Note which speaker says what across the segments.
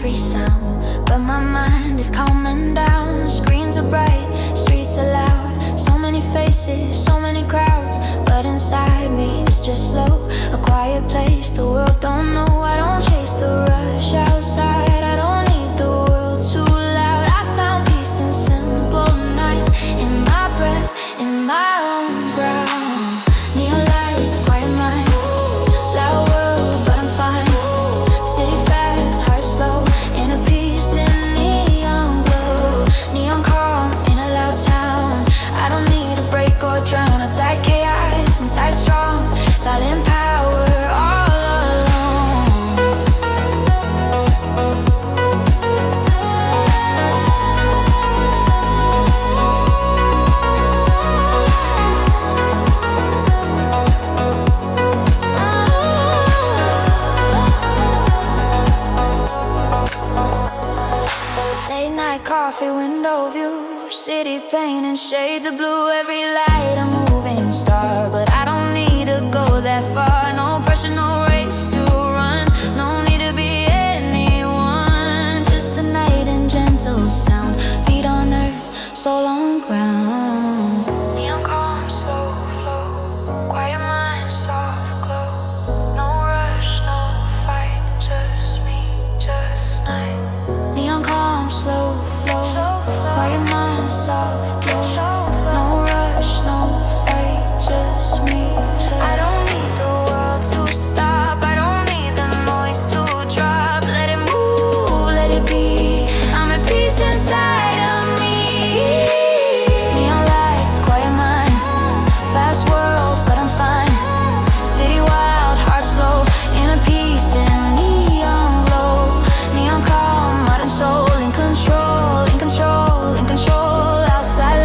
Speaker 1: every sound, but my mind is calming down. Screens are bright, streets are loud, so many faces, so many crowds, but inside me it's just slow. A quiet place the world don't know. I don't chase the rush outside, I don't need the world too loud. I found peace in simple nights, in my breath, in my own ground. Neon lights, quiet mind, loud world, but I'm fine. City fast, heart slow, inner peace in neon glow. Neon calm in a loud town, I don't need a break or drown. Outside chaos, inside strong, silent power all alone. Late night coffee, window view, city paint and shades of blue. Every light a moving star, but I don't need to go that far. No pressure, no race to run, no need to be anyone. Just the night and gentle sound, feet on earth, soul on ground. Neon calm, slow flow, quiet mind, soft glow. No rush, no fight, just me, just night. Neon calm, slow flow, quiet mind, soft glow. No rush, no fight, just me. I don't need the world to stop, I don't need the noise to drop. Let it move, let it be, I'm at peace inside of me. Neon lights, quiet mind, fast world, but I'm fine. City wild, heart slow, inner peace in neon glow. Neon calm, heart and soul in control, in control, in control. Outside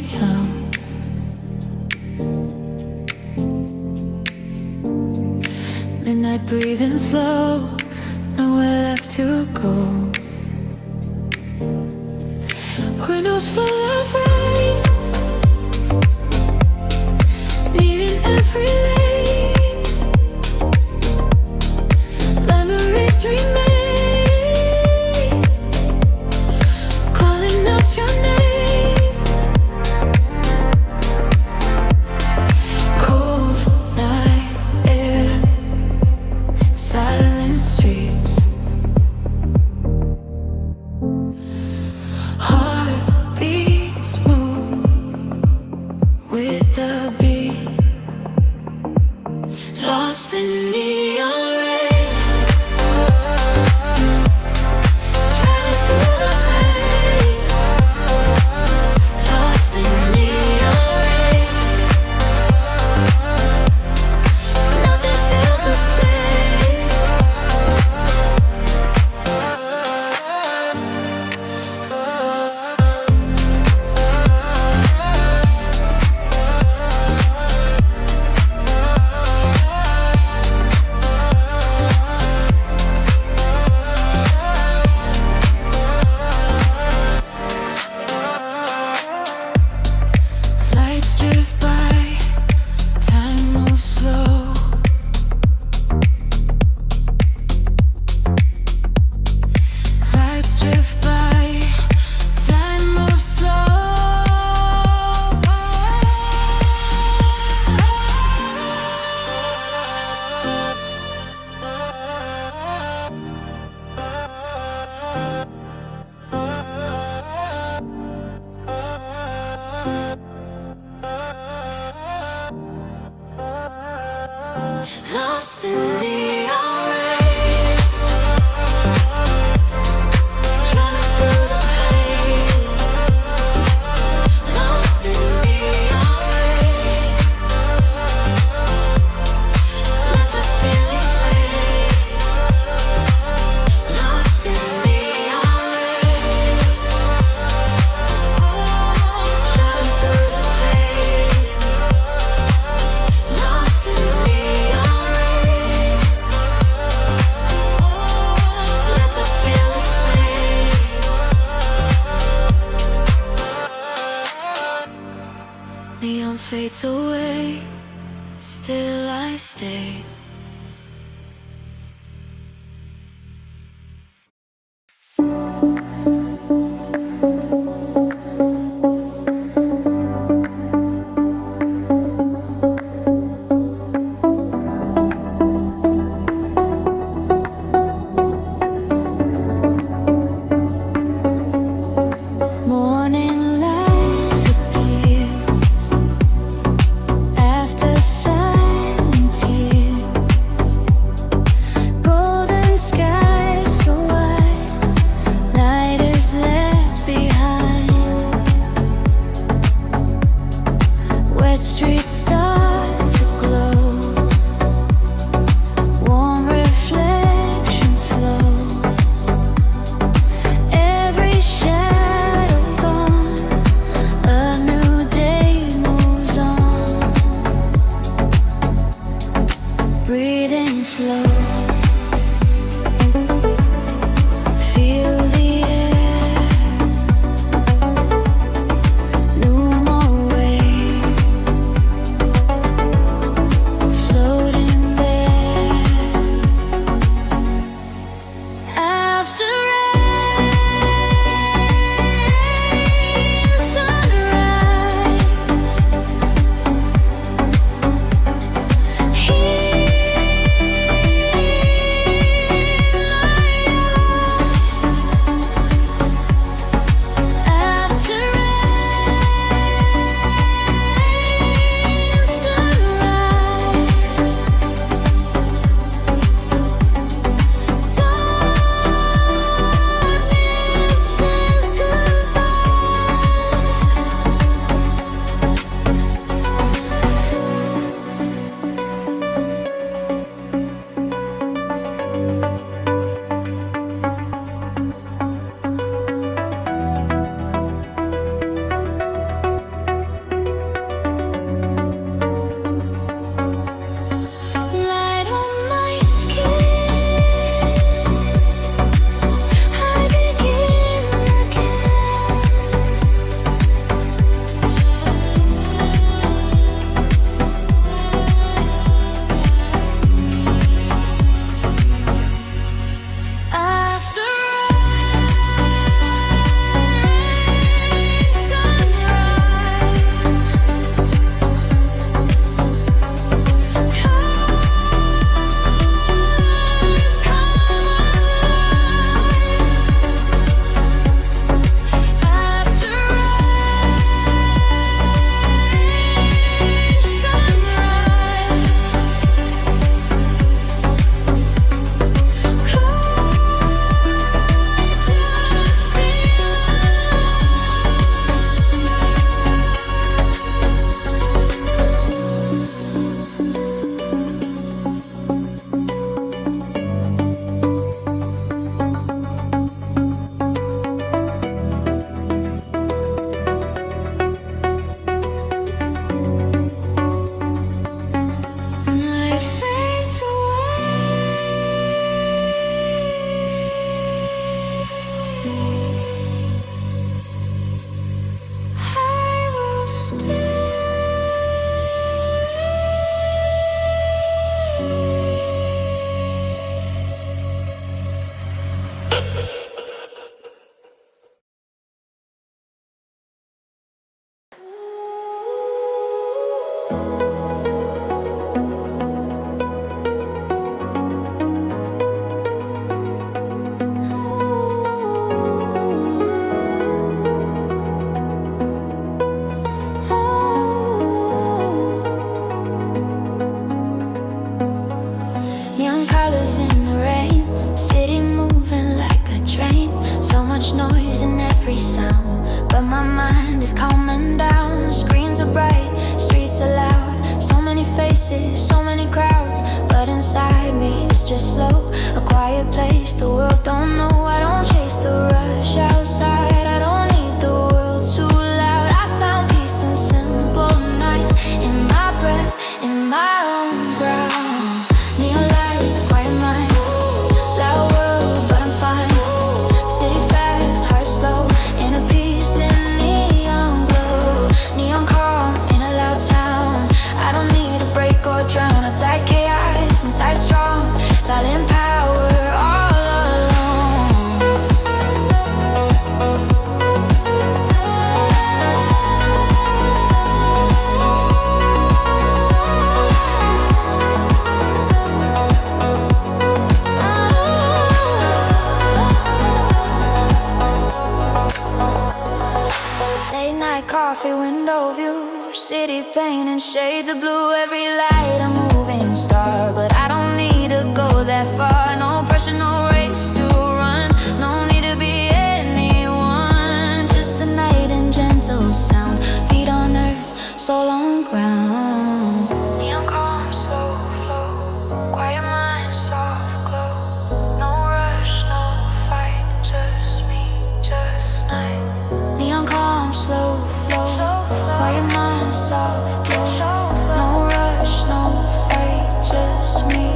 Speaker 1: empty town. Midnight breathing slow, nowhere left to go. Windows full of rain, beating every lane. Memories remain, calling out your name. Cold night air, silent streets. Heartbeats move with the beat. Lost in neon rain, driving through the pain. Lost in neon rain, nothing feels the same. Lights drift by, time moves slow. Lights drift by, time moves slow. Lost in neon rain, driving through the pain. Lost in neon rain, let the feeling fade. Lost in neon rain, driving through the pain. Lost in neon rain, let the feeling fade. Neon fades away, still I stay. Morning light appears after silent tears. Golden sky so wide, night is left behind. Wet streets start to glow, warm reflections flow. Every shadow gone, a new day moves on. Breathing slow, feel the air. No more weight, floating there. After rain, sunrise. Here sound, but my mind is calming down. Screens are bright, streets are loud, so many faces, so many crowds, but inside me it's just slow. A quiet place, the world don't know. I don't chase the rush outside, I don't need the world too loud. I found peace in simple nights, in my breath, in my own ground. Neon lights, quiet mind, loud world, but I'm fine. City fast, heart slow, inner peace in neon glow. Neon calm in a loud town, I don't need a break or drown. Outside chaos, inside strong, silent power all alone. Late night coffee, window view, city painting shades of blue. Every light a moving star, but I don't need to go that far. No pressure, no race to run, no need to be anyone. Just the night and gentle sound, feet on earth, soul on ground. Neon calm, slow flow, quiet mind, soft glow. No rush, no fight, just me, just night. Neon calm, slow flow, quiet mind, soft glow. No rush, no fight, just me.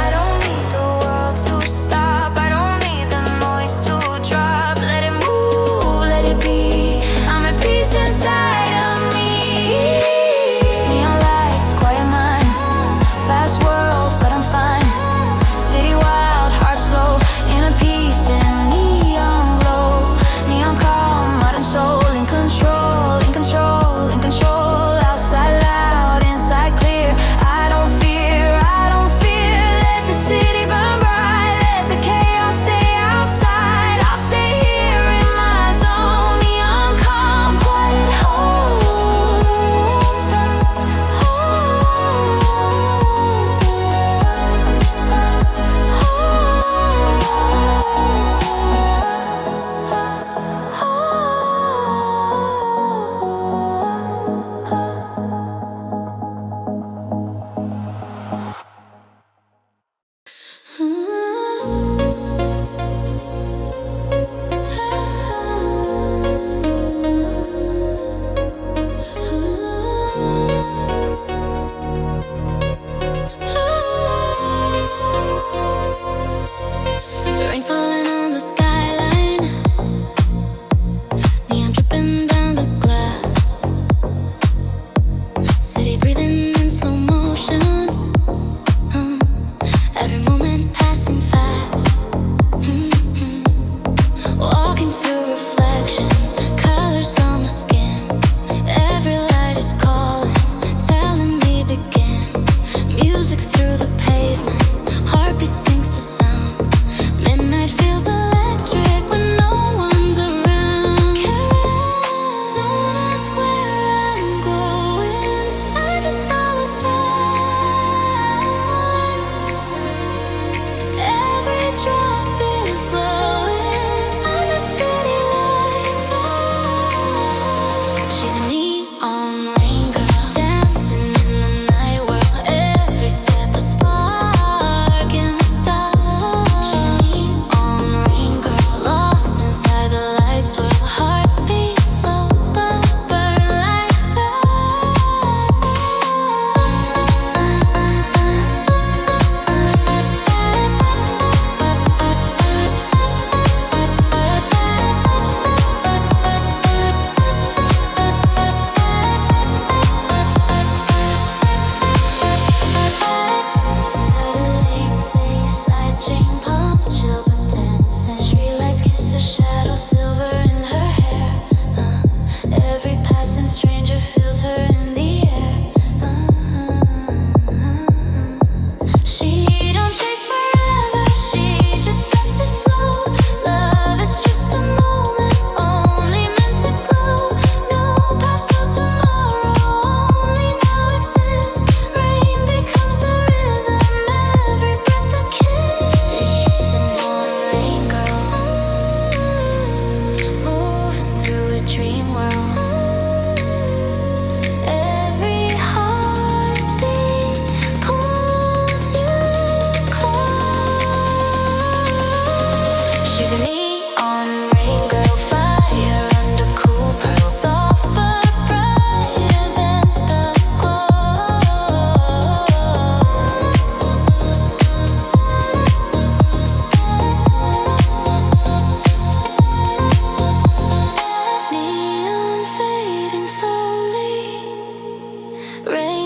Speaker 1: I don't need the world to stop, I don't need the noise to drop. Let it move, let it be, I'm at peace inside of me. Neon Rain